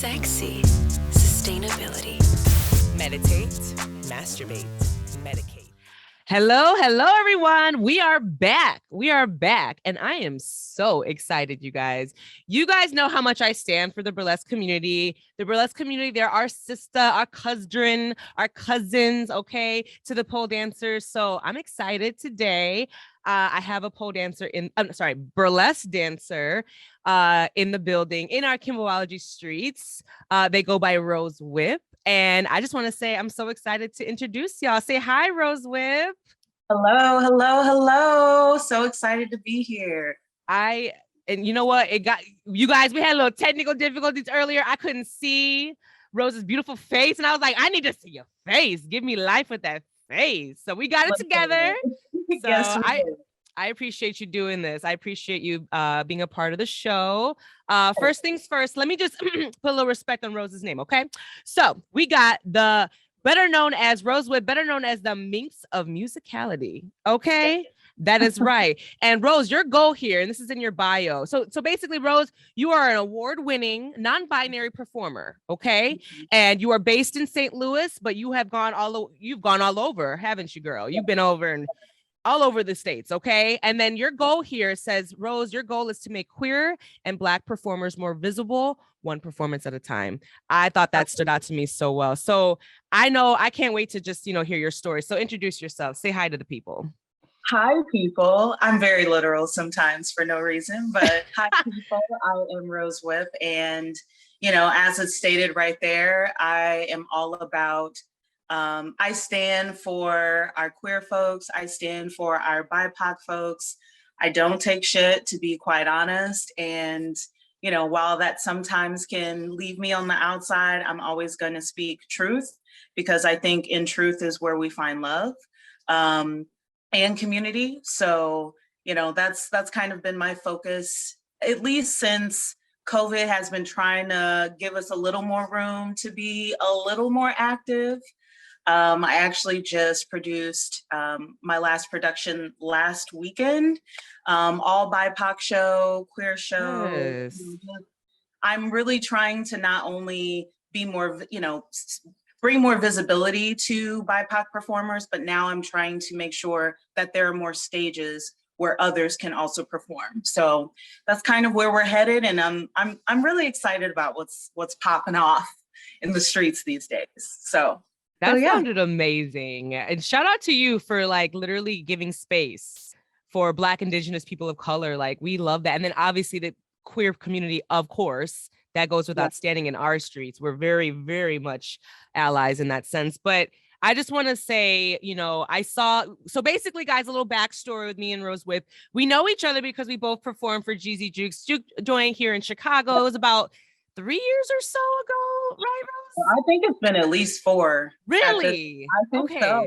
sexy, sustainability. Meditate, masturbate, medicate. Hello, everyone. We are back. And I am so excited, you guys. You guys know how much I stand for the burlesque community. The burlesque community, they're our sister, our cousin, our cousins, okay, to the pole dancers. So I'm excited today. I have a burlesque dancer in the building in our Kimbology streets. They go by Rose Whip. And I just want to say I'm so excited to introduce y'all. Say hi, Rose Whip. Hello. So excited to be here. And you know what? You guys, we had a little technical difficulties earlier. I couldn't see Rose's beautiful face. And I was like, I need to see your face. Give me life with that face. So we got it together. So Yes, I appreciate you doing this. I appreciate you being a part of the show. First things first, let me just put a little respect on Rose's name, okay? So we got the better known as Rose Whip, better known as the Mynx of Musicality, okay? That is right. And Rose, your goal here, and this is in your bio. So basically, Rose, you are an award-winning non-binary performer, okay? Mm-hmm. And you are based in St. Louis, but you've gone all over, haven't you, girl? You've been over and all over the States, okay? And then your goal here says, Rose, your goal is to make queer and Black performers more visible, one performance at a time. I thought that stood out to me so well. So I can't wait to just, hear your story. So introduce yourself. Say hi to the people. Hi, people. I'm very literal sometimes for no reason, but hi, people. I am Rose Whip. And, as it's stated right there, I am all about I stand for our queer folks. I stand for our BIPOC folks. I don't take shit, to be quite honest. And, while that sometimes can leave me on the outside, I'm always going to speak truth, because I think in truth is where we find love and community. So, that's kind of been my focus, at least since COVID has been trying to give us a little more room to be a little more active. I actually just produced my last production last weekend, all BIPOC show, queer show. Yes. I'm really trying to not only be more, bring more visibility to BIPOC performers, but now I'm trying to make sure that there are more stages where others can also perform. So that's kind of where we're headed, and I'm really excited about what's popping off in the streets these days. So. That sounded amazing. And shout out to you for literally giving space for Black, Indigenous people of color. We love that. And then obviously the queer community, of course, that goes without standing in our streets. We're very, very much allies in that sense. But I just want to say, so basically, guys, a little backstory with me and Rose Whip. We know each other because we both performed for Jeezy Juke's Juke Joint here in Chicago. It was about 3 years or so ago, right, Rose? I think it's been at least 4. Really? I think okay. So.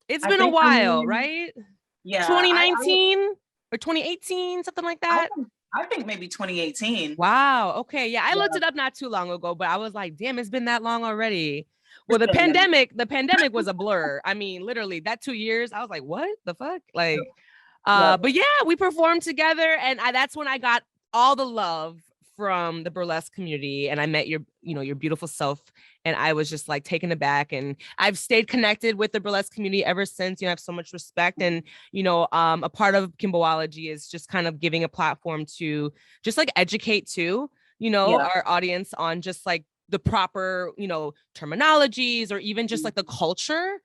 It's been a while, right? Yeah. 2019 or 2018, something like that. I think maybe 2018. Wow. Okay. Yeah. I looked it up not too long ago, but I was like, damn, it's been that long already. Well, the pandemic was a blur. I mean, literally that 2 years, I was like, what the fuck? But yeah, we performed together, and that's when I got all the love from the burlesque community, and I met your beautiful self, and I was just taken aback, and I've stayed connected with the burlesque community ever since. I have so much respect, and a part of Kimbology is just kind of giving a platform to just educate too, our audience on just the proper terminologies, or even just the culture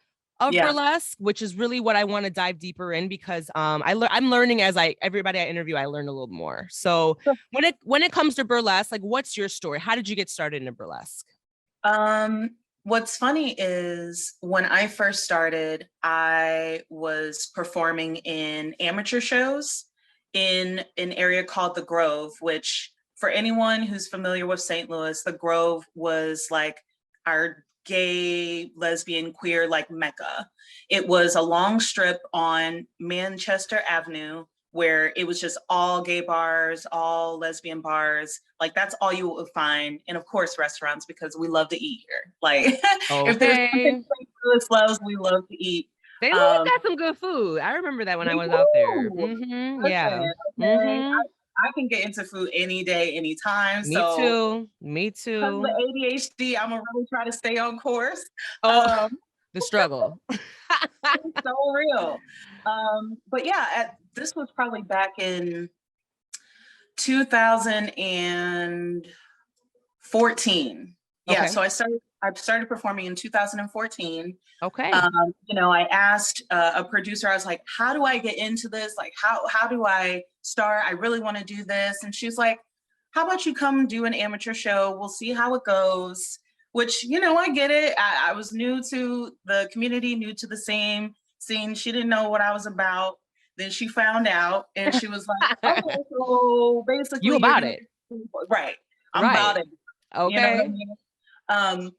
of burlesque, which is really what I want to dive deeper in, because I'm learning as everybody I interview, I learn a little more. So when it comes to burlesque, what's your story? How did you get started in burlesque? What's funny is when I first started, I was performing in amateur shows in an area called the Grove, which for anyone who's familiar with St. Louis, the Grove was our gay, lesbian, queer, Mecca. It was a long strip on Manchester Avenue where it was just all gay bars, all lesbian bars. That's all you would find. And of course, restaurants, because we love to eat here. If there's something Louis loves, we love to eat. They got some good food. I remember that when I was out there. Mm-hmm. Yeah. Okay. I can get into food any day, anytime. Me So too. Me because too. of the ADHD, I'm gonna really try to stay on course. Oh, the struggle. It's so real. But yeah, this was probably back in 2014. Yeah, Okay. so I started performing in 2014. Okay. I asked a producer, I was like, how do I get into this? Like, how do I start? I really want to do this. And she's like, how about you come do an amateur show? We'll see how it goes. Which, I get it. I was new to the community, new to the same scene. She didn't know what I was about. Then she found out and she was like, okay, so basically You about it. Right. I'm Right. about it. Okay. You know what I mean?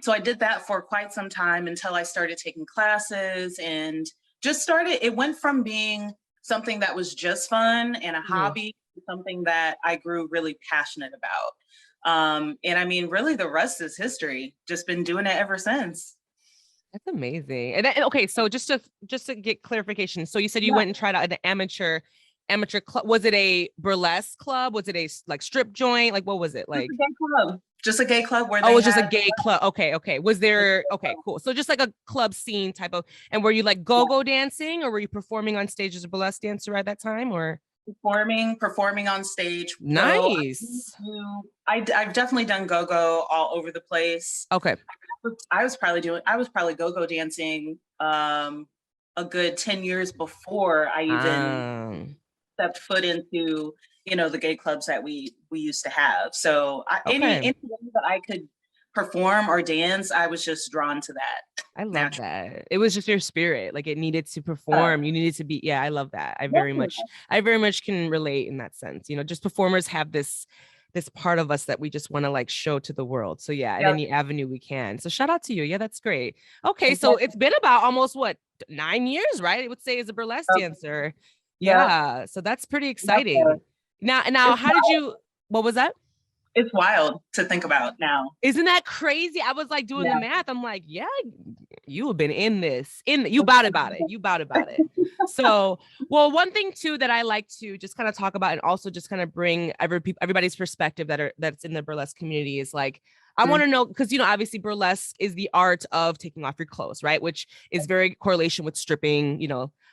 So I did that for quite some time until I started taking classes and it went from being something that was just fun and a hobby to something that I grew really passionate about. And I mean, really the rest is history. Just been doing it ever since. That's amazing. And okay, so just to get clarification. So you said you went and tried out an amateur club. Was it a burlesque club? Was it a like strip joint? Like what was it? Like just a gay club where it was just a gay club. Okay. Was there cool. So just like a club scene type of, and were you like go-go dancing or were you performing on stage as a burlesque dancer at that time or performing on stage? Nice. So I've definitely done go-go all over the place. Okay. I was probably go-go dancing a good 10 years before I even stepped foot into the gay clubs that we used to have. So any way that I could perform or dance, I was just drawn to that. I love that. It was just your spirit. Like it needed to perform. You needed to be. Yeah, I love that. I very much can relate in that sense. Just performers have this part of us that we just want to like show to the world. So yeah, in any avenue we can. So shout out to you. Yeah, that's great. Okay, so it's been about almost 9 years, right? I would say as a burlesque dancer. Yeah, so that's pretty exciting. Now, how did you? What was that? It's wild to think about now. Isn't that crazy? I was like doing the math. I'm like, yeah, you have been in this. You about it. You about it. So, well, one thing too that I like to just kind of talk about and also just kind of bring everybody's perspective that's in the burlesque community is like, I want to know, because, obviously burlesque is the art of taking off your clothes, right? Which is very correlation with stripping,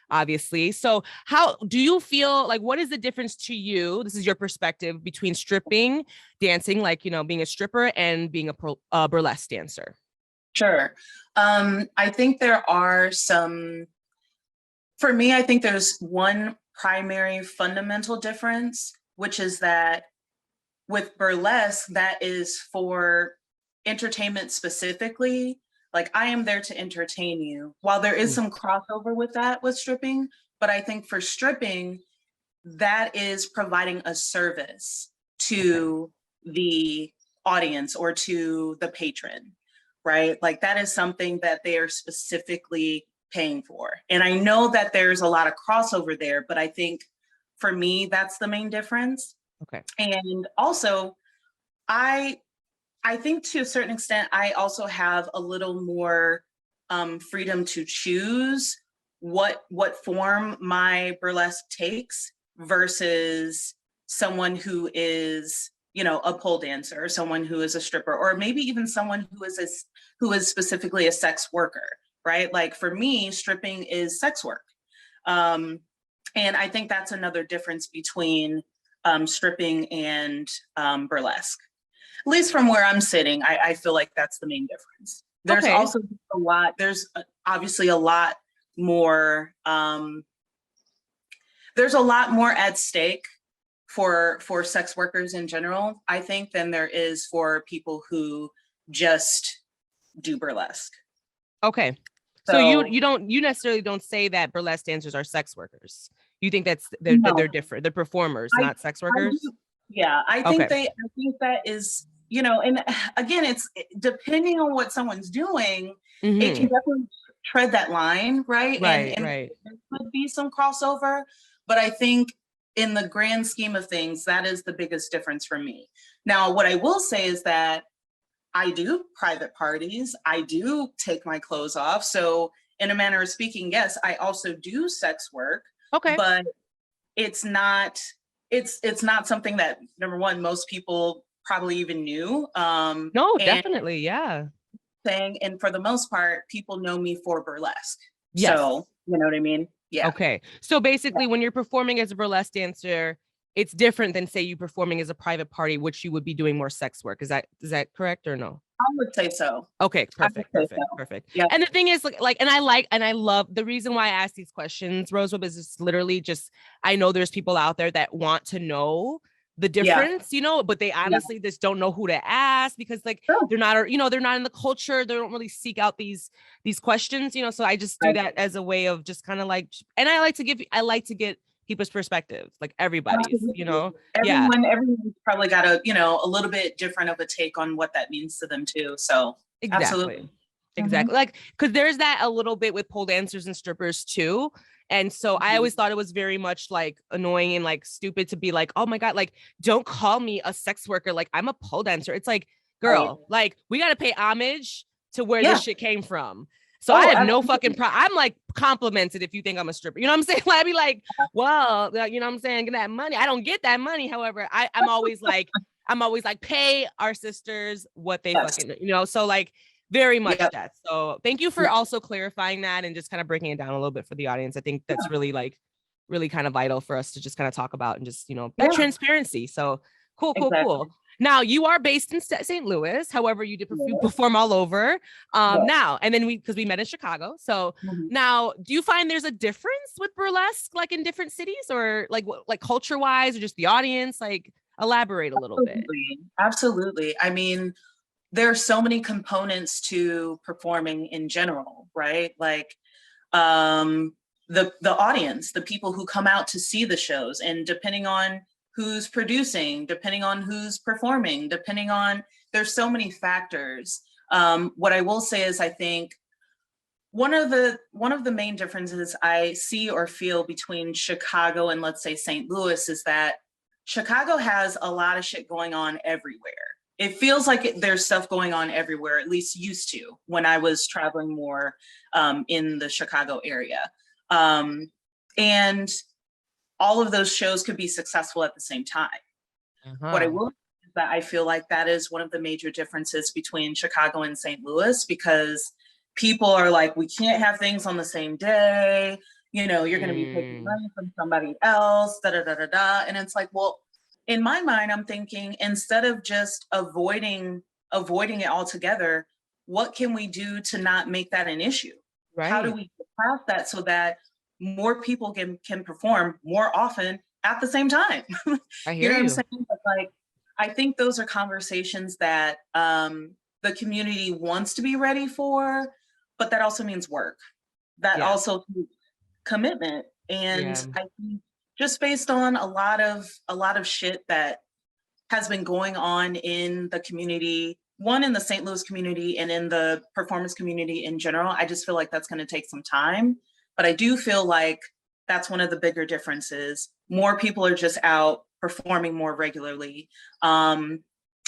obviously. So how do you feel like, what is the difference to you? This is your perspective between stripping, dancing, like, being a stripper and being a burlesque dancer. Sure. I think for me, I think there's one primary fundamental difference, which is that with burlesque, that is for entertainment specifically. Like I am there to entertain you. While there is some crossover with that with stripping, but I think for stripping, that is providing a service to the audience or to the patron, right? Like that is something that they are specifically paying for. And I know that there's a lot of crossover there, but I think for me, that's the main difference. Okay. And also, I think to a certain extent, I also have a little more freedom to choose what form my burlesque takes versus someone who is, a pole dancer, or someone who is a stripper, or maybe even someone who is specifically a sex worker, right? Like for me, stripping is sex work. And I think that's another difference between stripping and burlesque. At least from where I'm sitting, I feel like that's the main difference. There's also there's obviously a lot more, there's a lot more at stake for sex workers in general, I think, than there is for people who just do burlesque. Okay. So you necessarily don't say that burlesque dancers are sex workers. You think they're different. They're performers, not sex workers. I think that is, and again, it's depending on what someone's doing, it can definitely tread that line, right? And there could be some crossover, but I think in the grand scheme of things, that is the biggest difference for me. Now, what I will say is that I do private parties. I do take my clothes off. So in a manner of speaking, yes, I also do sex work. Okay. But it it's not something that, number one, most people probably even knew. No, definitely. Yeah. And for the most part, people know me for burlesque. Yes. So, you know what I mean? Yeah. Okay. So basically, when you're performing as a burlesque dancer, it's different than, say, you performing as a private party, which you would be doing more sex work. Is that correct or no? I would say so. Okay, perfect. Yeah. And the thing is, and I love the reason why I ask these questions, Roseweb, is just literally just, I know there's people out there that want to know the difference, but they honestly just don't know who to ask, because they're not, they're not in the culture. They don't really seek out these questions, so I just do that as a way of just kind of and I like to get people's perspectives, like everybody's, Everyone's probably got a little bit different of a take on what that means to them too. So exactly. Because there's that a little bit with pole dancers and strippers too. And so I always thought it was very much annoying and stupid to be oh my God, don't call me a sex worker. I'm a pole dancer. It's girl, we got to pay homage to where this shit came from. So I have no fucking problem. I'm complimented if you think I'm a stripper. You know what I'm saying? I'd be well, you know what I'm saying? Get that money. I don't get that money. However, I'm always pay our sisters what they fucking, so very much that. So thank you for also clarifying that and just kind of breaking it down a little bit for the audience. I think that's really really kind of vital for us to just kind of talk about and just, that transparency. So cool. Now you are based in St. Louis. However, you perform all over now. And then because we met in Chicago. So now, do you find there's a difference with burlesque, in different cities, or culture wise, or just the audience? Elaborate a little bit. Absolutely. I mean, there are so many components to performing in general, right? The audience, the people who come out to see the shows, and depending on who's producing, depending on who's performing, there's so many factors. What I will say is, I think one of the main differences I see or feel between Chicago and, let's say, St. Louis, is that Chicago has a lot of shit going on everywhere. It feels like there's stuff going on everywhere, at least used to, when I was traveling more in the Chicago area. And all of those shows could be successful at the same time. What I will say is that I feel like that is one of the major differences between Chicago and St. Louis, because people are we can't have things on the same day. You're going to be taking money from somebody else, And it's well, in my mind, I'm thinking, instead of just avoiding it altogether, what can we do to not make that an issue? Right. How do we get past that so that more people can perform more often at the same time? I hear you. What I'm saying? But I think those are conversations that the community wants to be ready for, but that also means work. That also means commitment. And I think just based on a lot of shit that has been going on in the community, one in the St. Louis community and in the performance community in general, I just feel like that's going to take some time. But I do feel like that's one of the bigger differences. More people are just out performing more regularly. And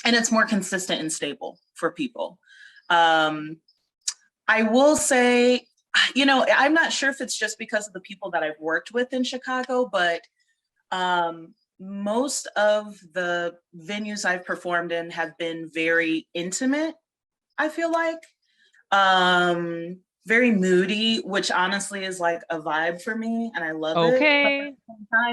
it's more consistent and stable for people. I will say, I'm not sure if it's just because of the people that I've worked with in Chicago, but most of the venues I've performed in have been very intimate, I feel like. Very moody, which honestly is a vibe for me, and I love it. Okay.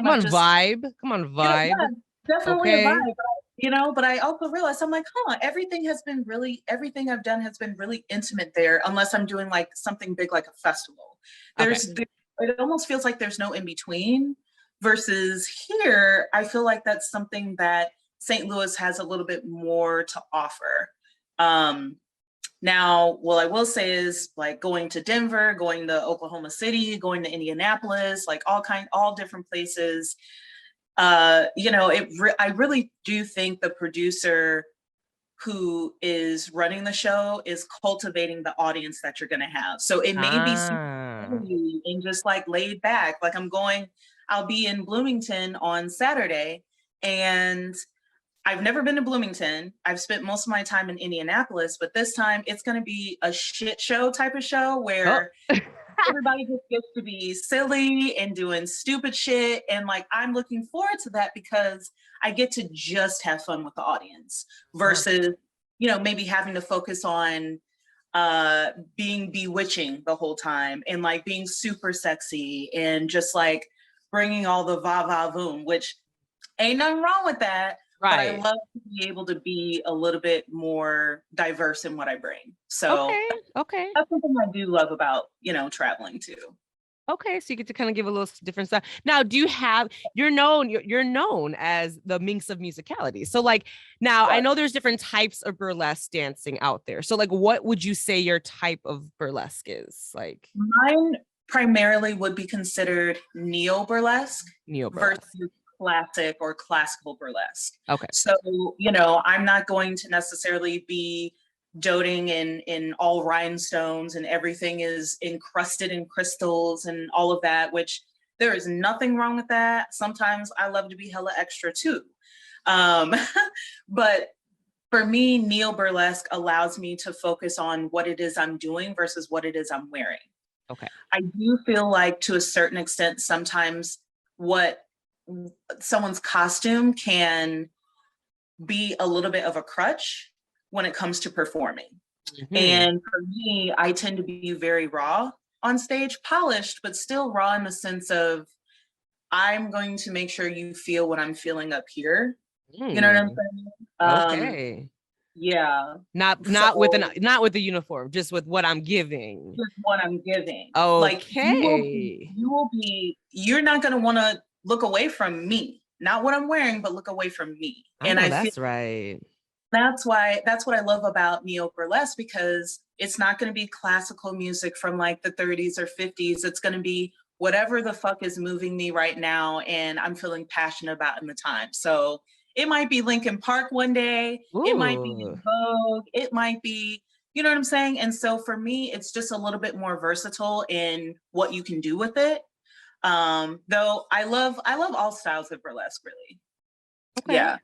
Come on, vibe. Yeah, definitely a vibe. But I also realized, I'm everything I've done has been really intimate there, unless I'm doing something big like a festival. It almost feels like there's no in between, versus here, I feel like that's something that St. Louis has a little bit more to offer. Now, what I will say is going to Denver, going to Oklahoma City, going to Indianapolis, all different places. I really do think the producer who is running the show is cultivating the audience that you're going to have. So it may be super and just laid back. I'll be in Bloomington on Saturday, and I've never been to Bloomington. I've spent most of my time in Indianapolis, but this time it's going to be a shit show type of show where everybody just gets to be silly and doing stupid shit. And like, I'm looking forward to that because I get to just have fun with the audience versus, you know, maybe having to focus on being bewitching the whole time and like being super sexy and just like bringing all the va-va-voom, which ain't nothing wrong with that. But I love to be able to be a little bit more diverse in what I bring. So okay. that's something I do love about, you know, traveling too. Okay, so you get to kind of give a little different stuff. Now, do you have, you're known as the Mynx of Musicality. So like now I know there's different types of burlesque dancing out there. So like what would you say your type of burlesque is? Like mine primarily would be considered neo-burlesque. Versus classic or classical burlesque. Okay. So, you know, I'm not going to necessarily be doting in all rhinestones and everything is encrusted in crystals and all of that, which there is nothing wrong with that. Sometimes I love to be hella extra too. But for me, neo-burlesque allows me to focus on what it is I'm doing versus what it is I'm wearing. Okay. I do feel like to a certain extent, sometimes what someone's costume can be a little bit of a crutch when it comes to performing. Mm-hmm. And for me, I tend to be very raw on stage, polished, but still raw in the sense of I'm going to make sure you feel what I'm feeling up here. You know what I'm saying? Okay. Yeah. Not with the uniform, just with what I'm giving. Just what I'm giving. Okay. Like you're not going to want to look away from me, not what I'm wearing, but look away from me. And I that's right. That's what I love about neo burlesque, because it's not going to be classical music from like the 30s or 50s. It's going to be whatever the fuck is moving me right now and I'm feeling passionate about in the time. So it might be Linkin Park one day. Ooh. It might be Vogue. It might be, you know what I'm saying? And so for me, it's just a little bit more versatile in what you can do with it. Though I love all styles of burlesque, really. Okay. Yeah.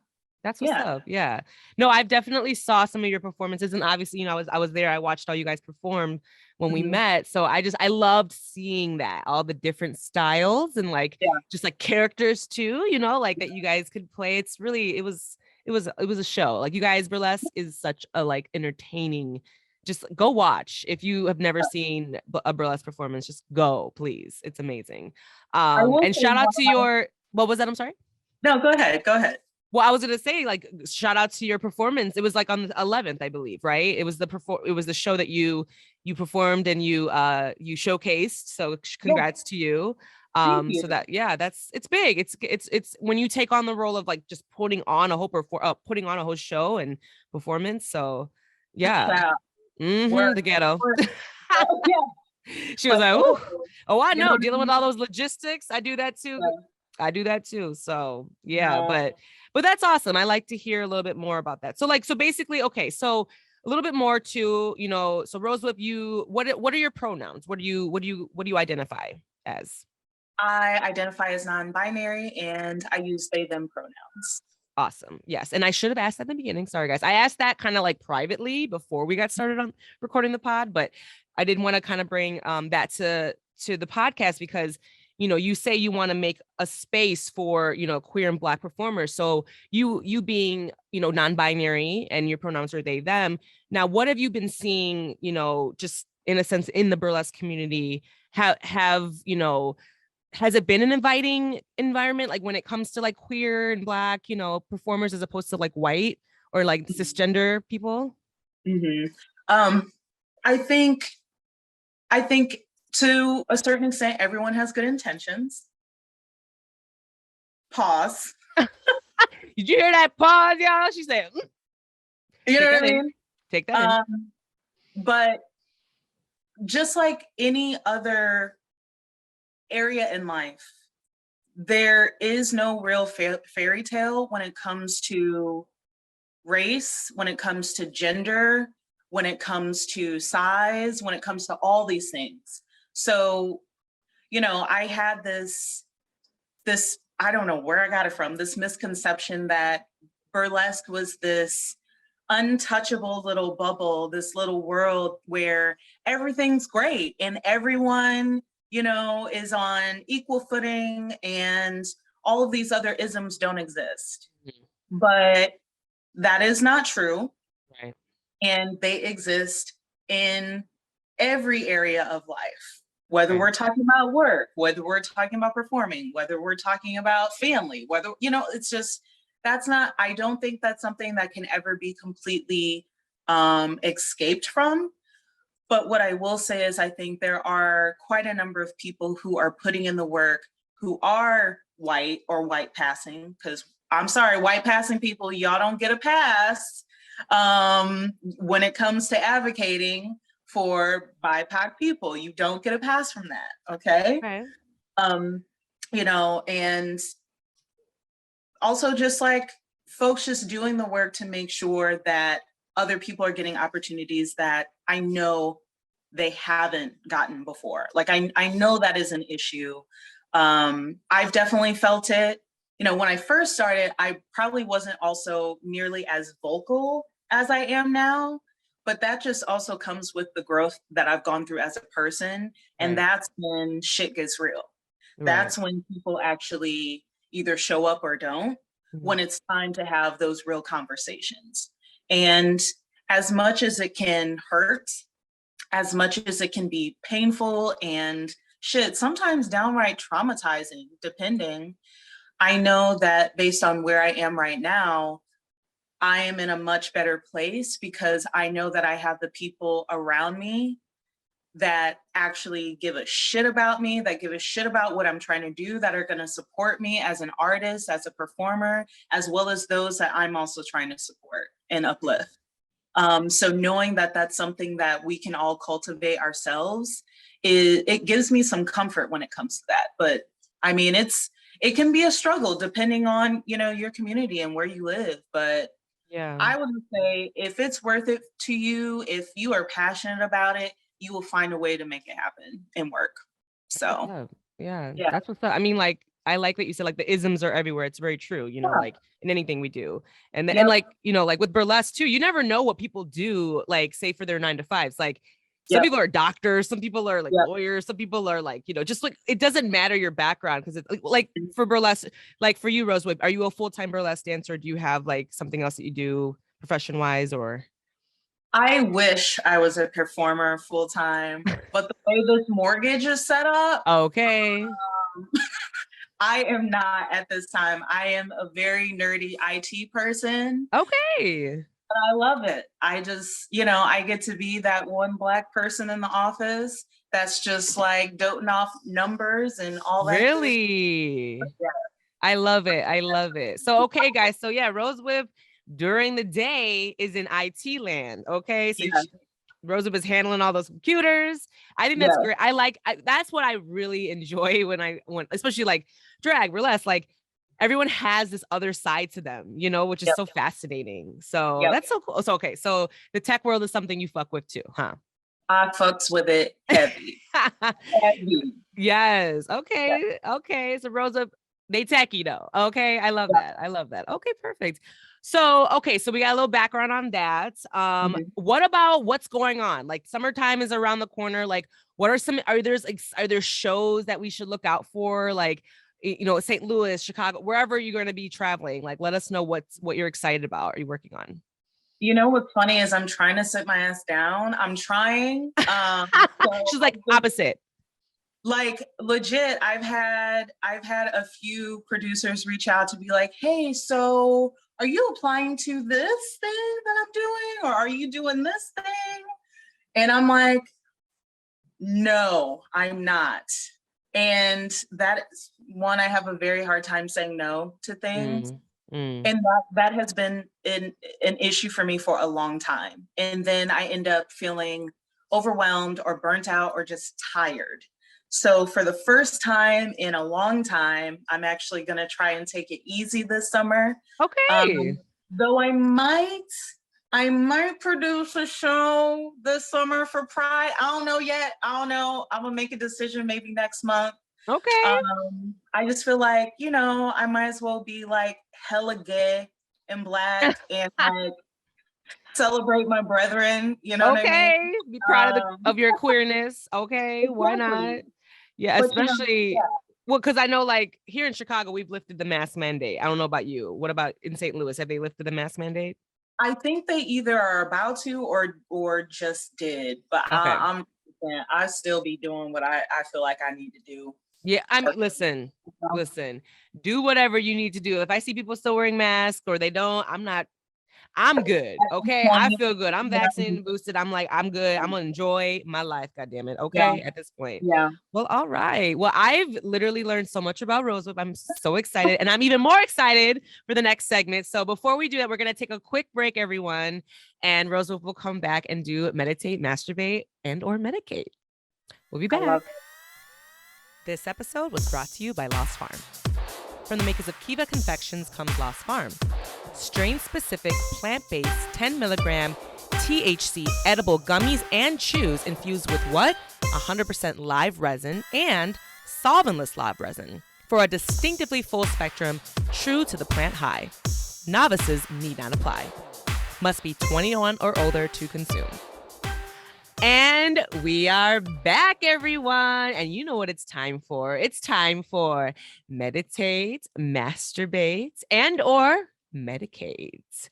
That's what's up. Yeah. No, I've definitely saw some of your performances, and obviously, you know, I was there. I watched all you guys perform when we met. So I loved seeing that, all the different styles and like just like characters too, you know, like that you guys could play. It's really, it was a show. Like you guys, burlesque is such a like entertaining. Just go watch. If you have never seen a burlesque performance, just go, please. It's amazing. And shout out to your, what was that? I'm sorry. No, go ahead. Well, I was going to say, like, shout out to your performance. It was like on the 11th, I believe, right? It was the show that you performed and you showcased. So congrats to you. So that, it's big. It's when you take on the role of like just putting on a whole show and performance. So yeah. The ghetto. She was like, I know, dealing with all those logistics. I do that too. So but that's awesome. I like to hear a little bit more about that. So basically, okay. So a little bit more to, you know, so Rosewhip, what are your pronouns? What do you identify as? I identify as non-binary and I use they, them pronouns. Awesome. Yes. And I should have asked that in the beginning. Sorry, guys. I asked that kind of like privately before we got started on recording the pod, but I didn't want to kind of bring that to the podcast because, you know, you say you want to make a space for, you know, queer and Black performers. So you being, you know, non-binary and your pronouns are they, them. Now, what have you been seeing, you know, just in a sense in the burlesque community? Have you know, has it been an inviting environment, like when it comes to like queer and Black, you know, performers as opposed to like white or like cisgender people? Mm-hmm. I think to a certain extent, everyone has good intentions. Pause. Did you hear that pause, y'all? She said, you know what I mean? Take that in. But just like any other area in life, there is no real fairy tale when it comes to race, when it comes to gender, when it comes to size, when it comes to all these things. So, you know, I had this, I don't know where I got it from, this misconception that burlesque was this untouchable little bubble, this little world where everything's great and everyone, you know, is on equal footing and all of these other isms don't exist. But that is not true. Right. And they exist in every area of life, whether Right. we're talking about work, whether we're talking about performing, whether we're talking about family, whether, you know, it's just, that's not, I don't think that's something that can ever be completely escaped from. But what I will say is I think there are quite a number of people who are putting in the work who are white or white passing, because I'm sorry, white passing people, y'all don't get a pass when it comes to advocating for BIPOC people. You don't get a pass from that, okay? Okay. You know, and also just like folks just doing the work to make sure that other people are getting opportunities that I know they haven't gotten before. Like I know that is an issue. I've definitely felt it. You know, when I first started, I probably wasn't also nearly as vocal as I am now, but that just also comes with the growth that I've gone through as a person. And Right. that's when shit gets real. That's when people actually either show up or don't, when it's time to have those real conversations. And as much as it can hurt, as much as it can be painful and shit, sometimes downright traumatizing, depending, I know that based on where I am right now, I am in a much better place because I know that I have the people around me that actually give a shit about me, that give a shit about what I'm trying to do, that are going to support me as an artist, as a performer, as well as those that I'm also trying to support and uplift. So knowing that that's something that we can all cultivate ourselves, it gives me some comfort when it comes to that. But I mean, it can be a struggle depending on, you know, your community and where you live. But Yeah. I would say if it's worth it to you, if you are passionate about it, you will find a way to make it happen and work. So yeah, yeah. that's what's up. I mean, like, I like that you said like the isms are everywhere. It's very true, you know, Yeah. like in anything we do. And Yep. and like, you know, like with burlesque too, you never know what people do, like say for their 9 to 5s. Like some Yep. people are doctors, some people are like Yep. lawyers, some people are like, you know, just like it doesn't matter your background because it's like for burlesque, like for you, Rosewhip, are you a full-time burlesque dancer? Or do you have like something else that you do profession wise or? I wish I was a performer full time, but the way this mortgage is set up, Okay. I am not at this time. I am a very nerdy IT person. Okay. But I love it. I just, you know, I get to be that one Black person in the office that's just like doting off numbers and all that. Really? Yeah. I love it. I love it. So, okay, guys. So yeah, Rosewhip during the day is in IT land. Okay. So Yeah. Rosewhip is handling all those computers. I think that's great. That's what I really enjoy when especially like drag, burlesque, like everyone has this other side to them, you know, which is so fascinating. So that's so cool. So, okay. So the tech world is something you fuck with too, huh? I fucks with it heavy. Heavy. Yes. Okay. Okay. So Rosewhip, they techie though. Okay. I love that. I love that. Okay, perfect. So, okay, so we got a little background on that. What about what's going on? Like summertime is around the corner. Like, what are there shows that we should look out for? Like, you know, St. Louis, Chicago, wherever you're going to be traveling. Like, let us know what you're excited about. Are you working on? You know what's funny is I'm trying to sit my ass down. I'm trying. She's like opposite. Like legit, I've had a few producers reach out to be like, hey, so are you applying to this thing that I'm doing? Or are you doing this thing? And I'm like, no, I'm not. And that is one, I have a very hard time saying no to things. And that has been an issue for me for a long time. And then I end up feeling overwhelmed or burnt out or just tired. So for the first time in a long time, I'm actually going to try and take it easy this summer. Okay. Though I might produce a show this summer for Pride. I don't know yet. I don't know. I'm going to make a decision maybe next month. Okay. I just feel like, you know, I might as well be like hella gay and Black and like celebrate my brethren. You know what I mean? Okay, be proud Um, of your queerness. Okay, why not? exactly. Yeah, But you know, especially yeah, well, because I know like here in Chicago, we've lifted the mask mandate. I don't know about you. What about in St. Louis? Have they lifted the mask mandate? I think they either are about to or just did. But Okay. I still be doing what I feel like I need to do. Yeah, I mean, listen, do whatever you need to do. If I see people still wearing masks or they don't, I'm good. Okay. I feel good. I'm vaccinated and boosted. I'm like, I'm good. I'm gonna enjoy my life. God damn it. Yeah, Okay. At this point. yeah. Well, all right. Well, I've literally learned so much about Rosewhip. I'm so excited. And I'm even more excited for the next segment. So before we do that, we're gonna take a quick break, everyone. And Rosewhip will come back and do Meditate, Masturbate, and or Medicate. We'll be back. This episode was brought to you by Lost Farm. From the makers of Kiva Confections comes Lost Farm. Strain-specific, plant-based, 10 milligram THC edible gummies and chews infused with what? 100% live resin and solventless live resin for a distinctively full spectrum, true to the plant high. Novices need not apply. Must be 21 or older to consume. And we are back, everyone. And you know what it's time for. It's time for Meditate, Masturbate, and or Medicate.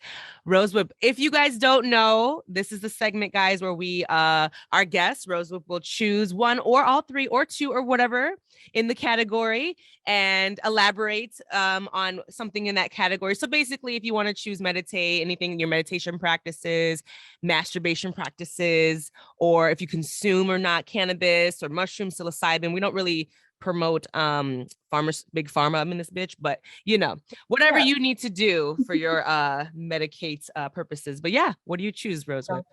Rosewhip, if you guys don't know, this is the segment, guys, where we, our guest, Rosewhip, will choose one or all three or two or whatever in the category and elaborate on something in that category. So basically, if you want to choose meditate, anything in your meditation practices, masturbation practices, or if you consume or not cannabis or mushroom psilocybin, we don't really promote farmers, big pharma. I'm in this bitch, but you know, whatever you need to do for your medicate purposes. But yeah, what do you choose, Rosewhip?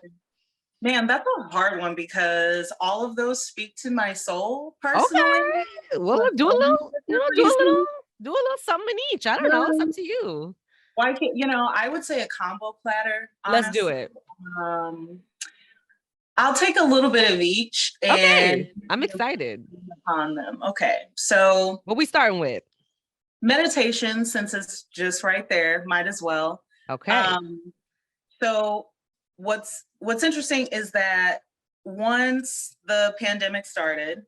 Man, that's a hard one because all of those speak to my soul personally. Okay, well, do a little, do a little something in each. I don't know. It's up to you. Why can't I would say a combo platter. Let's do Honestly. it. I'll take a little bit of each. Okay, I'm excited on them. Okay, so what we starting with? Meditation, since it's just right there, might as well. Okay. So what's interesting is that once the pandemic started,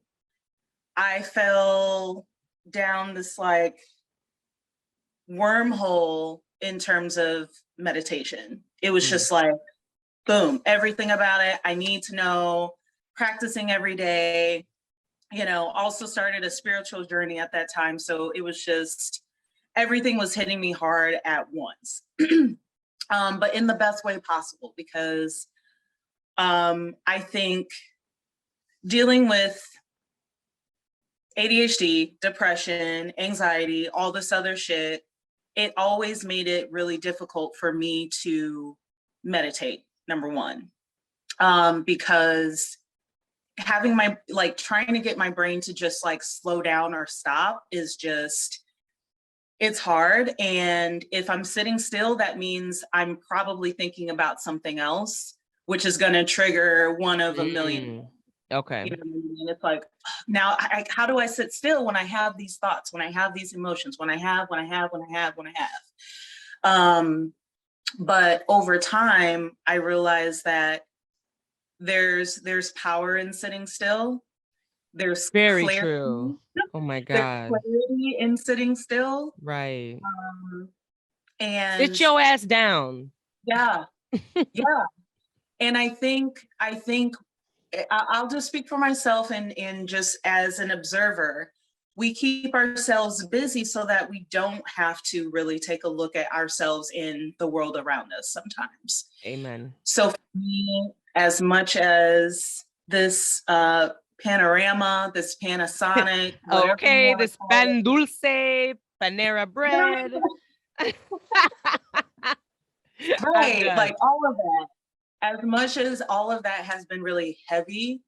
I fell down this like wormhole in terms of meditation. It was just like, boom, everything about it. I need to know, practicing every day, also started a spiritual journey at that time. So it was just, everything was hitting me hard at once, but in the best way possible, because I think dealing with ADHD, depression, anxiety, all this other shit, it always made it really difficult for me to meditate, number one, because having my, like, trying to get my brain to just like slow down or stop is just, it's hard. And if I'm sitting still, that means I'm probably thinking about something else, which is going to trigger one of a million. Okay. You know what I mean? It's like, now how do I sit still when I have these thoughts, when I have these emotions, when I have. But over time, I realized that there's power in sitting still. There's very clarity. True. Oh my God. There's clarity in sitting still. Right. And sit your ass down. Yeah. Yeah. And I think I'll just speak for myself and just as an observer, we keep ourselves busy so that we don't have to really take a look at ourselves in the world around us sometimes. Amen. So for me, as much as this panorama, this Panasonic, okay, this pan dulce, Panera bread. Right, like all of that. As much as all of that has been really heavy,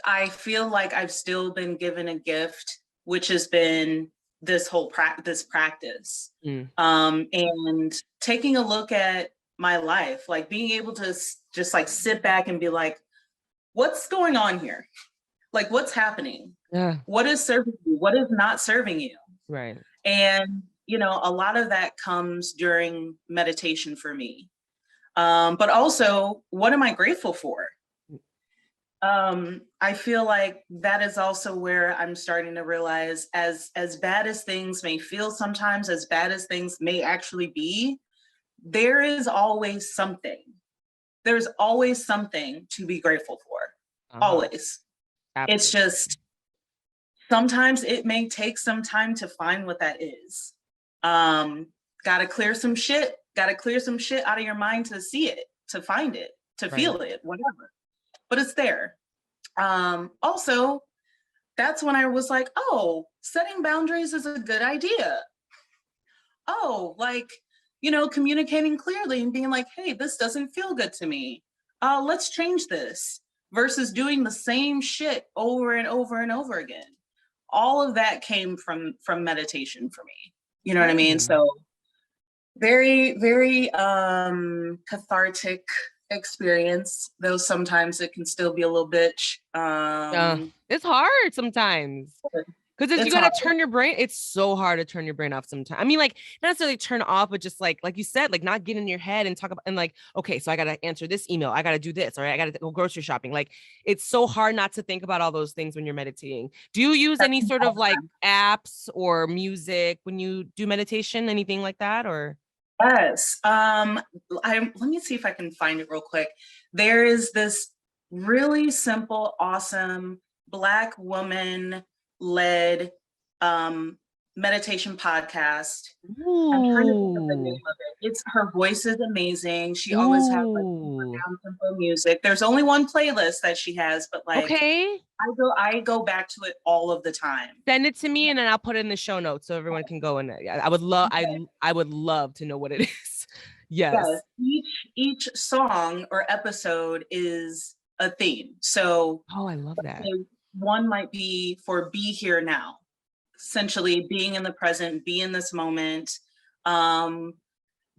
I feel like I've still been given a gift, which has been this whole this practice. And taking a look at my life, like being able to just like sit back and be like, what's going on here? Like, what's happening? Yeah. What is serving you? What is not serving you? Right. And, a lot of that comes during meditation for me. But also, what am I grateful for? I feel like that is also where I'm starting to realize, as bad as things may feel sometimes, as bad as things may actually be, there is always something. There's always something to be grateful for. Always. Absolutely. It's just, sometimes it may take some time to find what that is. Gotta clear some shit out of your mind to see it, to find it, to feel it, whatever. But it's there. Also, that's when I was like, oh, setting boundaries is a good idea. Oh, like, communicating clearly and being like, hey, this doesn't feel good to me. Let's change this, versus doing the same shit over and over and over again. All of that came from meditation for me. You know what I mean? So very, very cathartic experience, though sometimes it can still be a little bitch. It's hard sometimes. Because you gotta turn your brain. It's so hard to turn your brain off sometimes. I mean, like, not necessarily turn off, but just like you said, like not get in your head and talk about, and like, okay, so I gotta answer this email, I gotta do this, or I gotta go grocery shopping. Like, it's so hard not to think about all those things when you're meditating. Do you use any sort of like apps or music when you do meditation, anything like that, or? Yes. Let me see if I can find it real quick. There is this really simple, awesome Black woman led meditation podcast. I'm trying to think of the name of it. It's, her voice is amazing. She always has like down tempo music. There's only one playlist that she has, but like, okay, I go back to it all of the time. Send it to me and then I'll put it in the show notes so everyone can go in it. I would love, I would love to know what it is. Yes. Each song or episode is a theme. So I love that. One might be for be here now, essentially being in the present, be in this moment.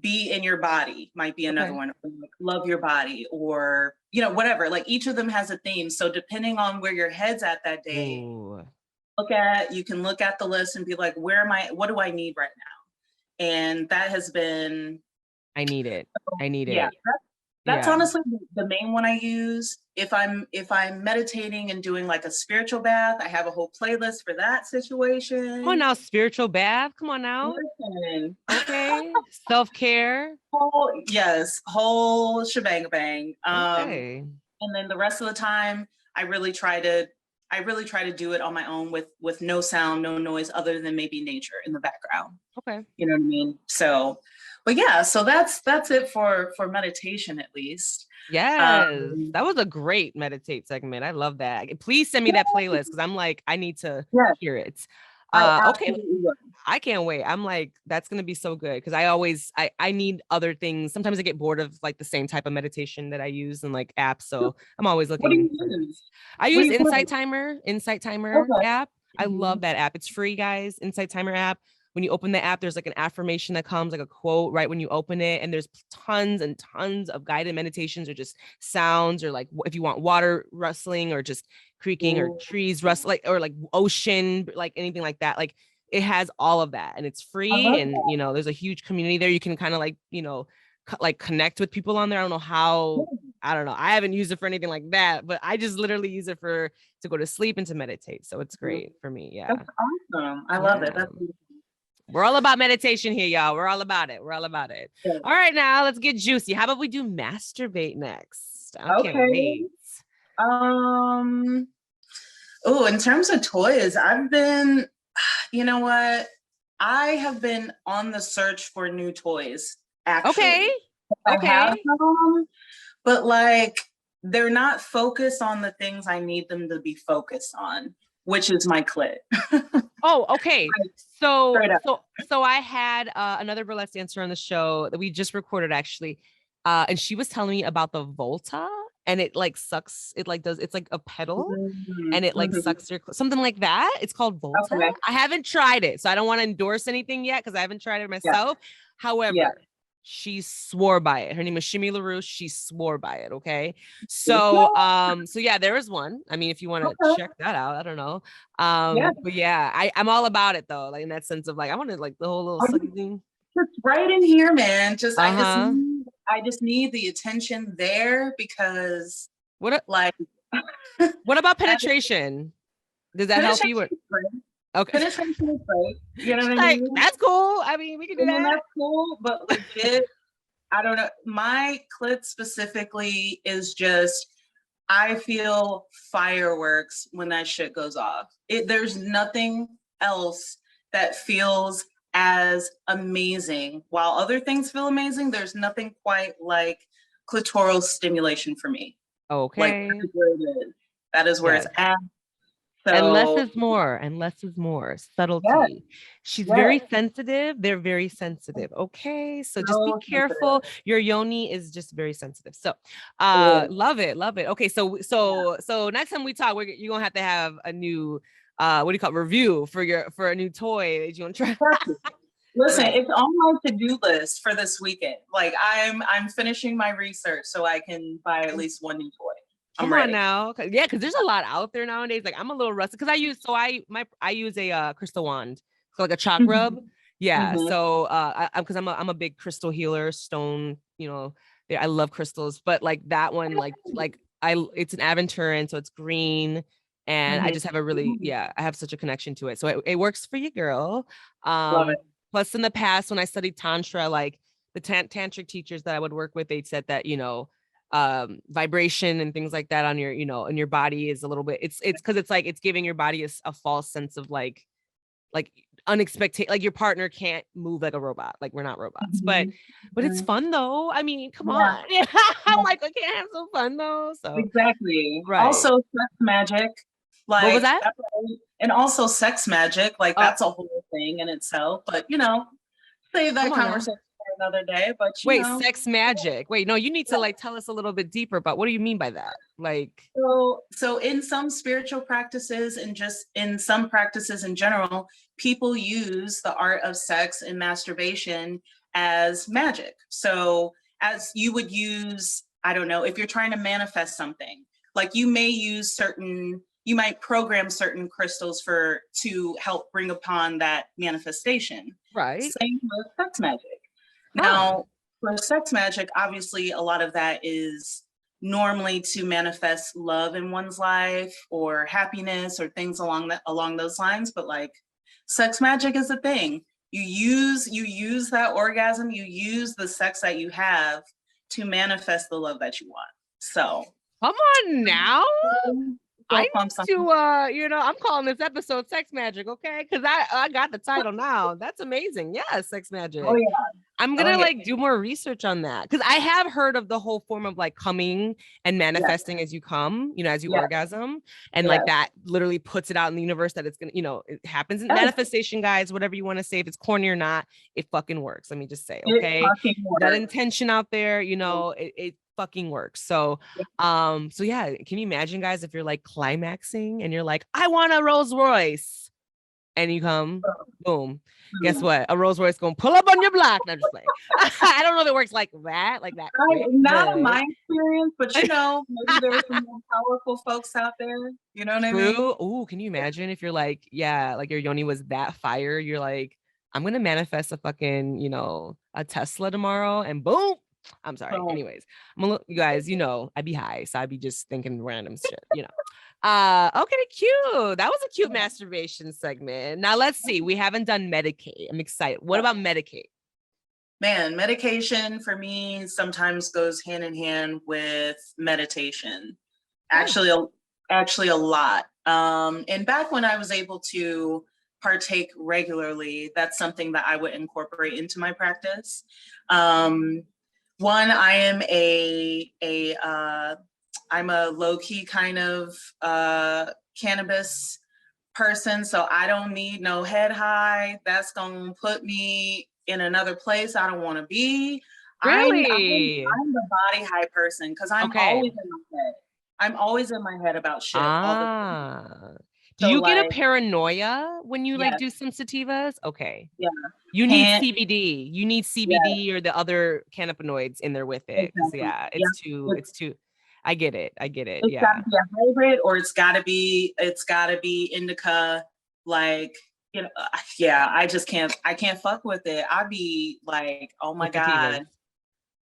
Be in your body might be another one. Like, love your body, or whatever. Like, each of them has a theme. So depending on where your head's at that day, you can look at the list and be like, where am I? What do I need right now? And that has been. I need it. Yeah, that's honestly the main one I use. If I'm meditating and doing like a spiritual bath, I have a whole playlist for that situation. Come on now, spiritual bath. Come on now. Listen. Okay. Self-care. Yes, whole shebang bang. Okay. And then the rest of the time, I really try to do it on my own with no sound, no noise, other than maybe nature in the background. Okay. You know what I mean? So, but yeah, so that's it for meditation, at least. Yes, that was a great meditate segment. I love that. Please send me that playlist, because I'm like, I need to hear it. Okay, I can't wait. I'm like, that's gonna be so good, because I need other things. Sometimes I get bored of like the same type of meditation that I use in like apps, so I'm always looking. What do you use? I use Insight Timer app. I love that app. It's free, guys. Insight Timer app. When you open the app, there's like an affirmation that comes, like a quote right when you open it. And there's tons and tons of guided meditations, or just sounds, or like if you want water rustling, or just creaking, or trees rustling, or like ocean, like anything like that. Like, it has all of that, and it's free. And, there's a huge community there. You can kind of like, like connect with people on there. I don't know how, I haven't used it for anything like that, but I just literally use it to go to sleep and to meditate. So it's great for me. Yeah. That's awesome. I love it. That's We're all about meditation here, y'all. We're all about it. Yeah. All right, now let's get juicy. How about we do masturbate next? I can't wait. In terms of toys, I've been, I have been on the search for new toys, actually. I have them, but like, they're not focused on the things I need them to be focused on, which is my clit. Okay. So I had another burlesque dancer on the show that we just recorded, actually. And she was telling me about the Volta, and it like sucks. It's like a pedal, and it like sucks your, something like that. It's called Volta. Okay. I haven't tried it, so I don't want to endorse anything yet, because I haven't tried it myself. However, she swore by it. Her name is Shimmy LaRouche. She swore by it. Okay. So yeah, there is one. I mean, if you want to check that out, I don't know. But yeah, I'm all about it though. Like, in that sense of like, I want to like the whole little sucky thing. Just right in here, man. I just need I just need the attention there because like what about penetration? Does that help you? Okay. Penetration is great. You know what I like, mean? That's cool. I mean, we can do that. That's cool, but legit, I don't know. My clit specifically is just, I feel fireworks when that shit goes off. There's nothing else that feels as amazing. While other things feel amazing, there's nothing quite like clitoral stimulation for me. Okay. Like, that is where it is. That is where it's at. So, and less is more, and less is more. Subtlety. Yes. She's very sensitive. They're very sensitive. Okay. So just be careful. Your yoni is just very sensitive. So love it. Love it. Okay. So next time we talk, you're gonna have to have a new what do you call it? Review for a new toy that you want to try. Listen, it's on my to-do list for this weekend. Like I'm finishing my research so I can buy at least one new toy. Come on now. Yeah, because there's a lot out there nowadays. Like I'm a little rusty because I use a crystal wand, so like a chalk rub. Yeah. So because I'm a big crystal healer, stone, I love crystals, but like that one, it's an Aventurin, so it's green. And I just have I have such a connection to it. So it works for you, girl. Love it. Plus in the past, when I studied Tantra, like the tantric teachers that I would work with, they said that, vibration and things like that on your, in your body is a little bit, it's because it's giving your body a false sense of like unexpected, like your partner can't move like a robot. Like we're not robots, but it's fun though. I mean, come on. I'm like, I can't have some fun though. So exactly. Right. Also sex magic. Like, what was that? And also sex magic. Like that's a whole thing in itself, but save that conversation for another day. But sex magic. Wait, no, you need to tell us a little bit deeper about what do you mean by that? Like, so in some spiritual practices and just in some practices in general, people use the art of sex and masturbation as magic. So as you would use, I don't know, if you're trying to manifest something, like you might program certain crystals to help bring upon that manifestation. Right. Same with sex magic. Now, for sex magic, obviously a lot of that is normally to manifest love in one's life or happiness or things along those lines. But like sex magic is a thing. You use that orgasm, you use the sex that you have to manifest the love that you want. So come on now. I need to, I'm calling this episode Sex Magic, okay? Because I got the title now. That's amazing. Yeah, Sex Magic. Oh, yeah. I'm going to do more research on that. Because I have heard of the whole form of like coming and manifesting as you come, as you orgasm. And like that literally puts it out in the universe that it's going to, it happens in manifestation, guys, whatever you want to say. If it's corny or not, it fucking works. Let me just say, okay? That intention out there, it fucking works. So can you imagine, guys, if you're like climaxing and you're like, I want a Rolls Royce, and you come, boom, guess what? A Rolls Royce gonna pull up on your block. No, I'm just playing. I don't know if it works like that. Not in my experience, but maybe there's some more powerful folks out there. You know what I mean? Ooh, can you imagine if you're like, like your yoni was that fire? You're like, I'm gonna manifest a fucking, a Tesla tomorrow, and boom. I'm sorry. Anyways, you guys, I'd be high, so I'd be just thinking random shit, Okay, cute. That was a cute masturbation segment. Now let's see. We haven't done Medicate. I'm excited. What about Medicate? Man, medication for me sometimes goes hand in hand with meditation. Actually a lot. And back when I was able to partake regularly, that's something that I would incorporate into my practice. One, I am I'm a low-key kind of cannabis person, so I don't need no head high. That's gonna put me in another place I don't want to be. Really? I'm the body high person because I'm always in my head. I'm always in my head about shit all the time. Do you get a paranoia when you do some sativas? Okay. Yeah. You need CBD. You need CBD or the other cannabinoids in there with it. Exactly. It's too. I get it. It's gotta be a hybrid, or it's gotta be indica. Like, I just can't. I can't fuck with it. I'd be like, oh my god.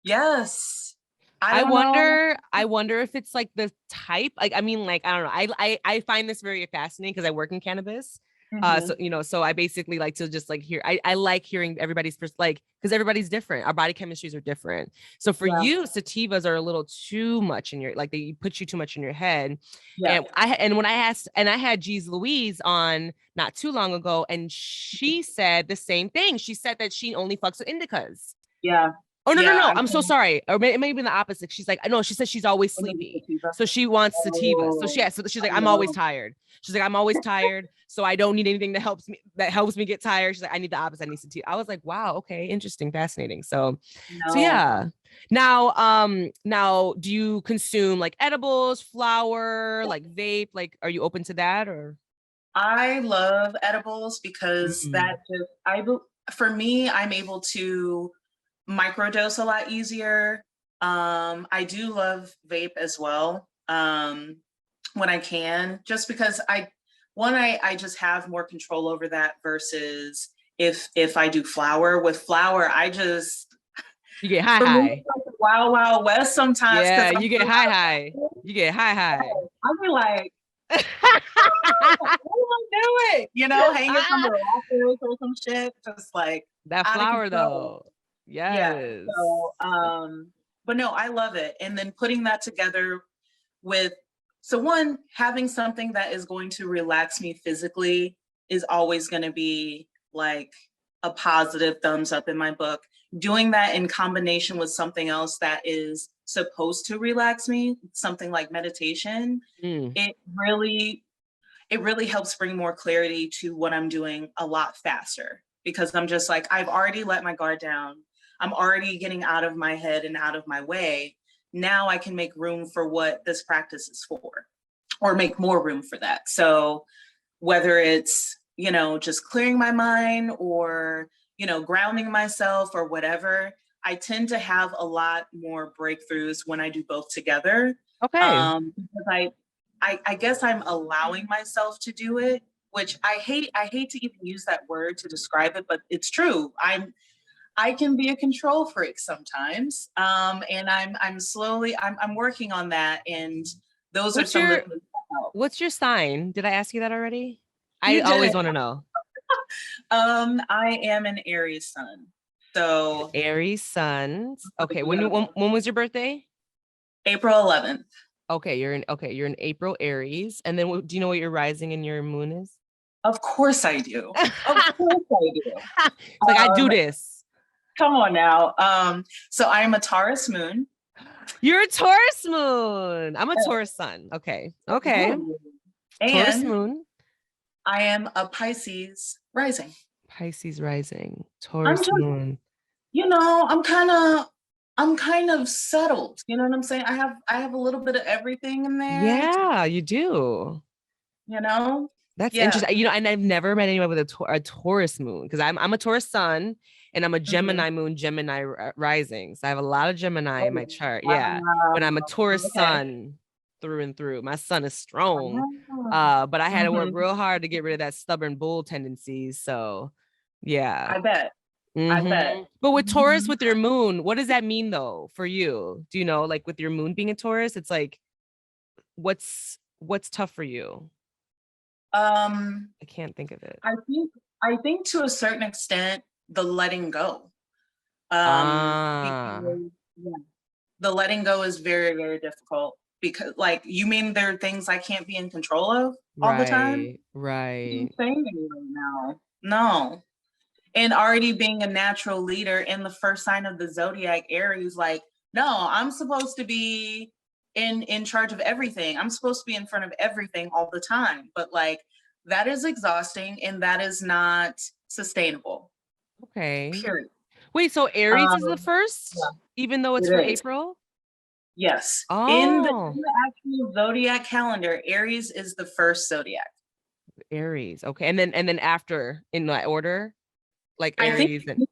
Yes. I don't know. wonder if it's like the type, like, I mean, like, I don't know. I find this very fascinating because I work in cannabis. So, Mhm. you know, so I basically like to just like hear, I like hearing everybody's like, because everybody's different. Our body chemistries are different. So for Yeah. you, sativas are a little too much in your, like they put you too much in your head. Yeah. And when I asked, and I had G's Louise on not too long ago, and she said the same thing. She said that she only fucks with indicas. Yeah. Oh, no, no, Yeah. no. I'm so sorry. Or it may have been the opposite. She's like, no, she says she's always sleepy. Sativa. So she wants sativa. So Oh, so she's like, I I'm always know. tired. She's like, I'm always tired. So I don't need anything that helps me get tired. She's like, I need the opposite. I need sativa. I was like, wow, okay, interesting, fascinating. So No. yeah. Now do you consume like edibles, flower, like vape? Like, are you open to that or? I love edibles because Mm. that just for me, I'm able to microdose a lot easier. I do love vape as well. When I can, just because I just have more control over that versus if I do flower. With flower, I just, You get high for me, high. it's like the wild wild west sometimes Yeah, because I'm you get high high. You get high high. I'll be like, what do I do it? Hanging from the rafters or some shit, just like That out of flower control. though. Yeah. Yes. So but no, I love it. And then putting that together with, so one, having something that is going to relax me physically is always going to be like a positive thumbs up in my book. Doing that in combination with something else that is supposed to relax me, something like meditation, Mm. it really helps bring more clarity to what I'm doing a lot faster, because I'm just like, I've already let my guard down. I'm already getting out of my head and out of my way. Now I can make room for what this practice is for, or make more room for that. So whether it's, just clearing my mind or, grounding myself or whatever, I tend to have a lot more breakthroughs when I do both together. Okay. Because I guess I'm allowing myself to do it, which I hate to even use that word to describe it, but it's true. I can be a control freak sometimes. And I'm working on that. And those are What's some of the your things that help. what's your sign? Did I ask you that already? I You always didn't. want to know. I am an Aries sun. So Aries sun. Okay, when was your birthday? April 11th. You're in April Aries. And then do you know what your rising and your moon is? Of course I do. Of It's course I do. like I do this. Come on now. So I am a Taurus moon. You're a Taurus moon. I'm a Taurus sun. Okay. Okay. Ooh. Taurus And moon. I am a Pisces rising. Pisces rising. I'm Taurus just, moon. I'm kind of settled. You know what I'm saying? I have a little bit of everything in there. Yeah, you do. You know? That's Yeah. interesting. And I've never met anyone with a Taurus moon because I'm a Taurus sun and I'm a Mhm. Gemini moon, Gemini rising. So I have a lot of Gemini in my Oh, chart. Yeah, but I'm a wow. Taurus Okay. sun through and through. My sun is strong, Wow. but I had to work Mhm. real hard to get rid of that stubborn bull tendencies. So yeah. I bet. I bet. But with Taurus, Mhm. with your moon, what does that mean though for you? Do you know, like with your moon being a Taurus, it's like what's tough for you? Um, I can't think of it. I think to a certain extent, the letting go. Ah, Because, yeah, the letting go is very, very difficult, because, like, you mean there are things I can't be in control of all the time? right, What are you right. saying to me right now? No. And already being a natural leader in the first sign of the zodiac, Aries, like, no, I'm supposed to be in charge of everything. I'm supposed to be in front of everything all the time. But like, that is exhausting and that is not sustainable. Okay. Period. Wait, so Aries is the Um, first, yeah, even though it's for it is. April? Yes. In the, Oh, in the actual zodiac calendar, Aries is the first zodiac. Aries. Okay. And then after in that order, like I think Aries and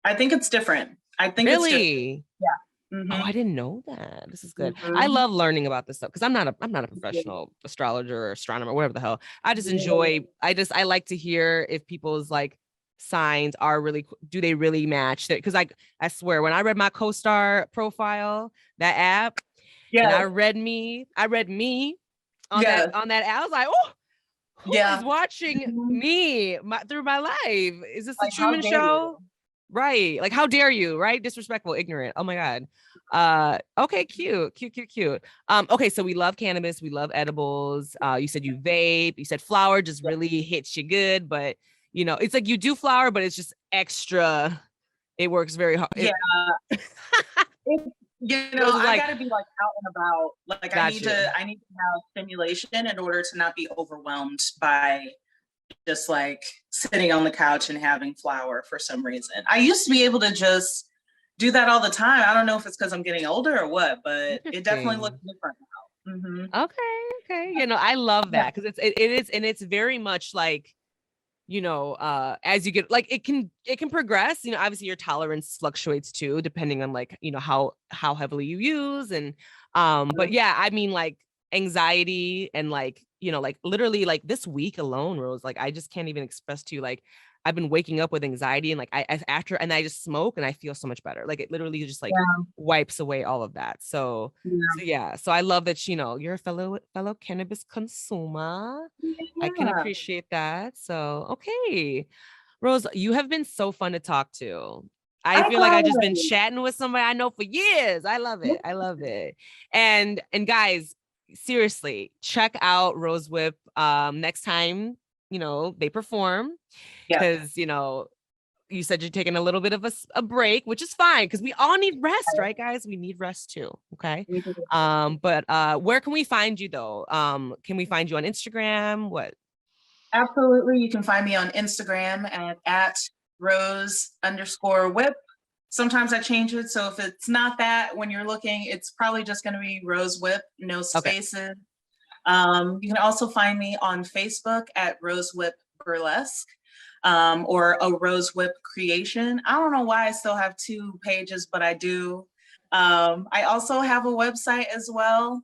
I think it's different. I think it's different. really? Yeah. Oh, Mm-hmm. I didn't know that. This is good. I Mm-hmm. love learning about this stuff because I'm not a professional astrologer or astronomer, whatever the hell. I just enjoy, I like to hear if people's like signs are really, do they really match that? Because I swear when I read my co-star profile, that app, and I read me on that app, I was like, oh, who is watching me through my life? Is this the Truman Show? Right. Like, how dare you? Right. Disrespectful, ignorant. Oh my God. Okay. Cute. Okay. So we love cannabis. We love edibles. You said you vape. You said flower just really hits you good, but you know, it's like you do flower, but it's just extra. It works very hard. Yeah. I gotta be like out and about. Like I need to have stimulation in order to not be overwhelmed by just like sitting on the couch and having flour for some reason. I used to be able to just do that all the time. I don't know if it's because I'm getting older or what, but it definitely looks different now. Mm-hmm. Okay. You know, I love that because it is, and it's very much like, you know, as you get, like, it can progress, you know, obviously your tolerance fluctuates too, depending on like, you know, how heavily you use. And, but yeah, I mean, like anxiety and like, you know, like literally like this week alone, Rose, like, I just can't even express to you, like, I've been waking up with anxiety and like I just smoke and I feel so much better. Like it literally just like wipes away all of that. So I love that, you know, you're a fellow cannabis consumer. I can appreciate that. So, okay. Rose, you have been so fun to talk to. I feel like I've just been chatting with somebody I know for years. I love it. And guys, seriously, check out Rose Whip next time, you know, they perform. Because, you know, you said you're taking a little bit of a break, which is fine because we all need rest, right, guys? We need rest too. Okay. But where can we find you though? Can we find you on Instagram? What? Absolutely. You can find me on Instagram at Rose_Whip. Sometimes I change it. So if it's not that when you're looking, it's probably just going to be Rose Whip, no spaces. You can also find me on Facebook at Rose Whip Burlesque. Or a Rose Whip creation. I don't know why I still have 2 pages, but I do. I also have a website as well.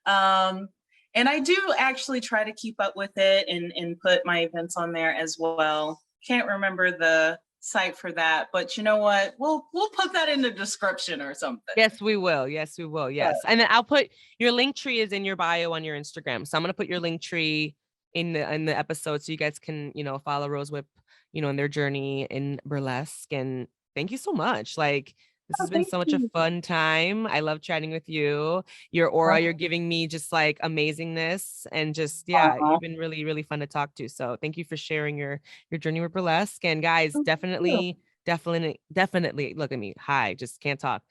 And I do actually try to keep up with it and put my events on there as well. Can't remember the site for that, but you know what? We'll put that in the description or something. Yes, we will. Yes. And then I'll put your link tree is in your bio on your Instagram. So I'm going to put your link tree in the episode so you guys can, you know, follow Rose Whip, you know, in their journey in burlesque. And thank you so much. Like, this has been so much a fun time. I love chatting with you. Your aura, you're giving me just like amazingness and just, you've been really, really fun to talk to. So thank you for sharing your journey with burlesque. And guys, definitely look at me. Hi, just can't talk.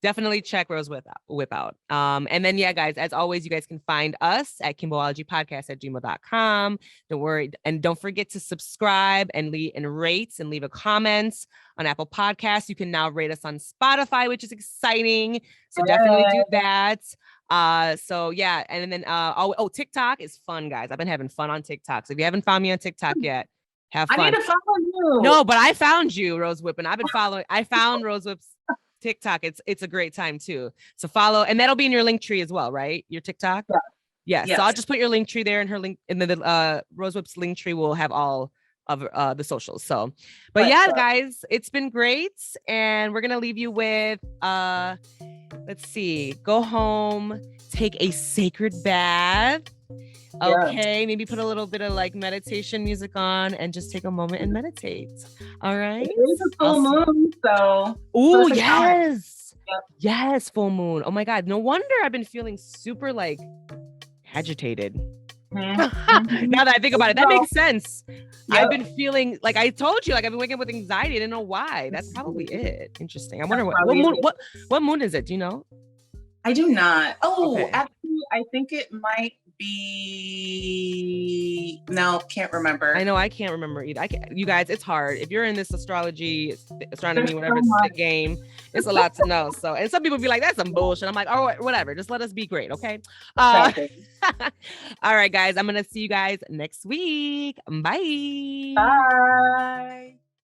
Definitely check Rose Whip out. And then guys, as always, you guys can find us at kimbologypodcast@gmail.com. Don't worry, and don't forget to subscribe and rate and leave a comment on Apple Podcasts. You can now rate us on Spotify, which is exciting. So definitely do that. And then TikTok is fun, guys. I've been having fun on TikTok. So if you haven't found me on TikTok yet, have fun. I need to follow you. No, but I found you, Rose Whip, and I've been following. I found Rose Whip's TikTok. It's a great time too. So follow, and that'll be in your link tree as well, right? Your TikTok. Yeah. Yes. So I'll just put your link tree there, and her link, and the Rose Whip's link tree will have all of the socials. So, but guys, it's been great, and we're gonna leave you with let's see, go home, take a sacred bath. Okay, maybe put a little bit of like meditation music on and just take a moment and meditate. All right. It is a full moon, so. Oh, yes. Yes, full moon. Oh my God. No wonder I've been feeling super like agitated. Now that I think about it, that makes sense. I've been feeling like I told you, like I've been waking up with anxiety. I didn't know why. That's probably it. Interesting. I wonder what moon is it? Do you know? I do not. Actually, I think it might be, no, can't remember. I know I can't remember either. You guys, it's hard. If you're in this astronomy, whatever, the game, it's a lot to know. So, and some people be like, that's some bullshit. I'm like, oh, whatever. Just let us be great. Okay. All right, guys. I'm going to see you guys next week. Bye. Bye.